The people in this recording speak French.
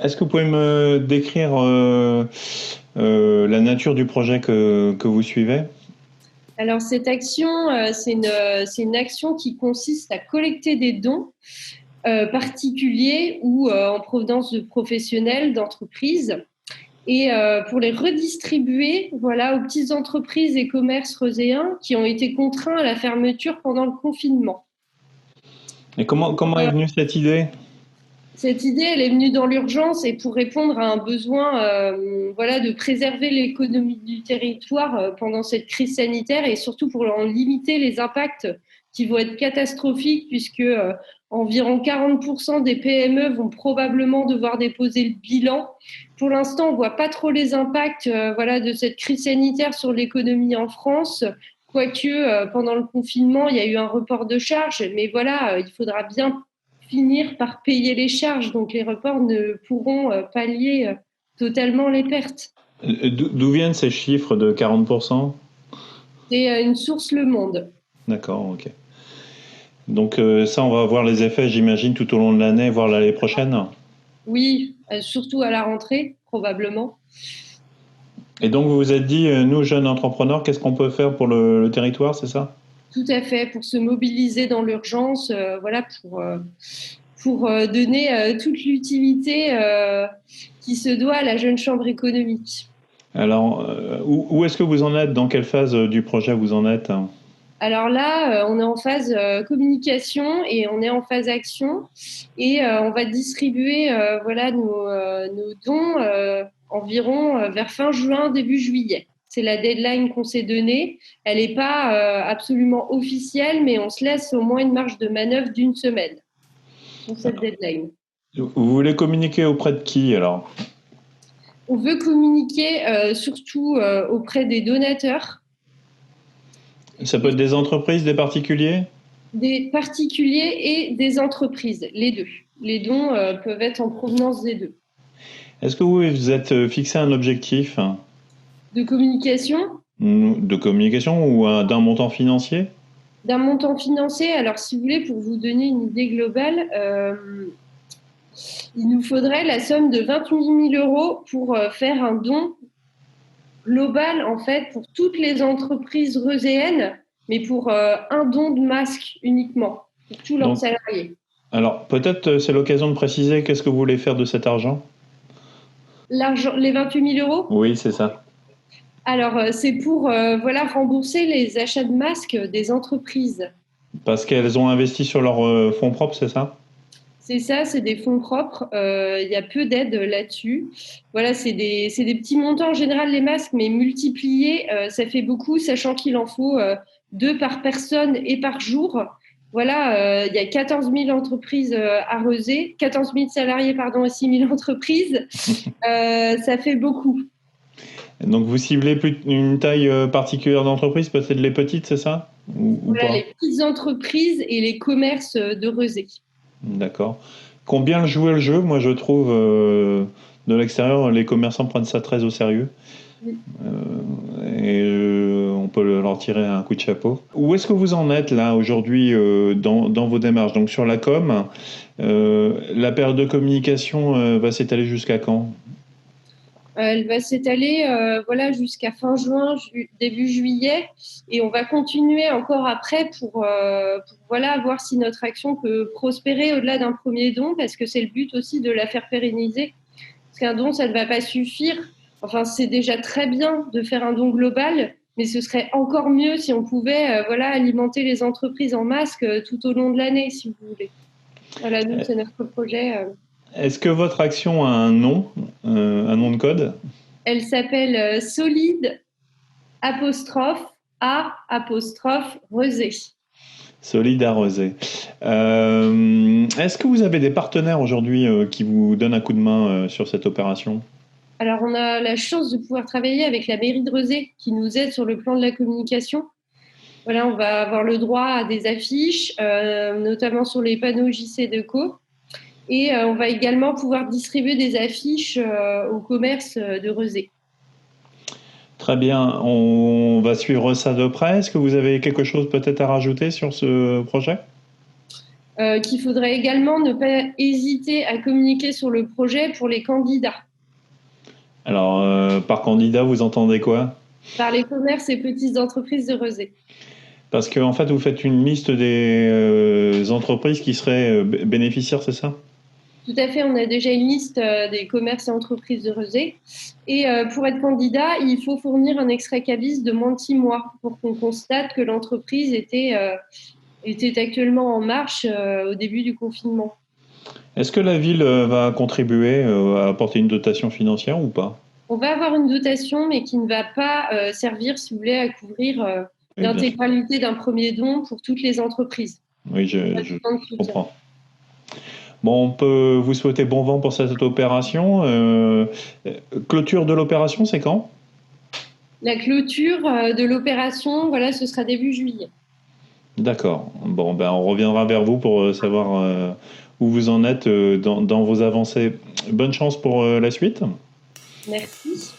Est-ce que vous pouvez me décrire la nature du projet que vous suivez? Alors, cette action, c'est une action qui consiste à collecter des dons particuliers ou en provenance de professionnels, d'entreprises, et pour les redistribuer voilà, aux petites entreprises et commerces reuséens qui ont été contraints à la fermeture pendant le confinement. Et comment est venue cette idée? Cette idée, elle est venue dans l'urgence et pour répondre à un besoin voilà, de préserver l'économie du territoire pendant cette crise sanitaire et surtout pour en limiter les impacts qui vont être catastrophiques puisque environ 40% des PME vont probablement devoir déposer le bilan. Pour l'instant, on ne voit pas trop les impacts voilà, de cette crise sanitaire sur l'économie en France. Quoique, pendant le confinement, il y a eu un report de charges, mais voilà, il faudra bien finir par payer les charges. Donc les reports ne pourront pallier totalement les pertes. D'où viennent ces chiffres de 40%? C'est une source Le Monde. D'accord, ok. Donc ça, on va voir les effets, j'imagine, tout au long de l'année, voire l'année prochaine. Oui, surtout à la rentrée, probablement. Et donc vous vous êtes dit, nous, jeunes entrepreneurs, qu'est-ce qu'on peut faire pour le territoire, c'est ça? Tout à fait, pour se mobiliser dans l'urgence, voilà, pour donner toute l'utilité qui se doit à la jeune chambre économique. Alors, où est-ce que vous en êtes? Dans quelle phase du projet vous en êtes? Alors là, on est en phase communication et on est en phase action et on va distribuer voilà, nos dons environ vers fin juin, début juillet. C'est la deadline qu'on s'est donnée. Elle n'est pas absolument officielle, mais on se laisse au moins une marge de manœuvre d'une semaine pour cette deadline. Vous voulez communiquer auprès de qui alors? On veut communiquer surtout auprès des donateurs, Ça peut être des entreprises, des particuliers? des particuliers et des entreprises, les deux. Les dons peuvent être en provenance des deux. Est-ce que vous vous êtes fixé un objectif De communication, de communication ou d'un montant financier? d'un montant financier. Alors, si vous voulez, pour vous donner une idée globale, il nous faudrait la somme de 28 000 euros pour faire un don global, en fait, pour toutes les entreprises reuséennes, mais pour un don de masque uniquement, pour tous leurs Donc, salariés. alors peut-être c'est l'occasion de préciser qu'est-ce que vous voulez faire de cet argent? L'argent, les 28 000 euros, Oui, c'est ça. alors c'est pour voilà, rembourser les achats de masques des entreprises. Parce qu'elles ont investi sur leurs fonds propres, c'est ça? C'est ça, c'est des fonds propres. Il y a peu d'aide là-dessus. Voilà, c'est des petits montants en général, les masques, mais multipliés, ça fait beaucoup, sachant qu'il en faut deux par personne et par jour. Voilà, il y a 14 000 entreprises à Rezé, 14 000 salariés, pardon, et 6 000 entreprises. Ça fait beaucoup. Donc vous ciblez plus une taille particulière d'entreprise, peut-être les petites, c'est ça? Ou Voilà, pas? les petites entreprises et les commerces de Rezé. D'accord. Combien jouer le jeu? Moi, je trouve de l'extérieur, les commerçants prennent ça très au sérieux. Et on peut leur tirer un coup de chapeau. Où est-ce que vous en êtes là aujourd'hui dans vos démarches? Donc sur la com, la période de communication va s'étaler jusqu'à quand? Elle va s'étaler voilà, jusqu'à fin juin, début juillet, et on va continuer encore après pour voilà, voir si notre action peut prospérer au-delà d'un premier don, parce que c'est le but aussi de la faire pérenniser. Parce qu'un don, ça ne va pas suffire. Enfin, c'est déjà très bien de faire un don global, mais ce serait encore mieux si on pouvait voilà, alimenter les entreprises en masque tout au long de l'année, si vous voulez. Voilà, nous, c'est notre projet. Est-ce que votre action a un nom de code? Elle s'appelle Solide apostrophe A apostrophe Rezé. Solide arrosé. Est-ce que vous avez des partenaires aujourd'hui qui vous donnent un coup de main sur cette opération? Alors, on a la chance de pouvoir travailler avec la mairie de Rezé qui nous aide sur le plan de la communication. Voilà, on va avoir le droit à des affiches, notamment sur les panneaux JC Deco. Et on va également pouvoir distribuer des affiches au commerce de Rezé. Très bien, on va suivre ça de près. Est-ce que vous avez quelque chose peut-être à rajouter sur ce projet? qu'il faudrait également ne pas hésiter à communiquer sur le projet pour les candidats. Alors, par candidat, vous entendez quoi? Par les commerces et petites entreprises de Rezé. Parce qu'en fait, vous faites une liste des entreprises qui seraient bénéficiaires, c'est ça? Tout à fait, on a déjà une liste des commerces et entreprises de Rezé. Et pour être candidat, il faut fournir un extrait CABIS de moins de 6 mois pour qu'on constate que l'entreprise était actuellement en marche au début du confinement. Est-ce que la ville va contribuer à apporter une dotation financière ou pas? On va avoir une dotation, mais qui ne va pas servir, si vous voulez, à couvrir Oui, bien sûr. l'intégralité d'un premier don pour toutes les entreprises. Oui, je comprends. Bon, on peut vous souhaiter bon vent pour cette opération. Clôture de l'opération, c'est quand? La clôture de l'opération, voilà, ce sera début juillet. D'accord. Bon, ben, on reviendra vers vous pour savoir où vous en êtes dans vos avancées. Bonne chance pour la suite. Merci.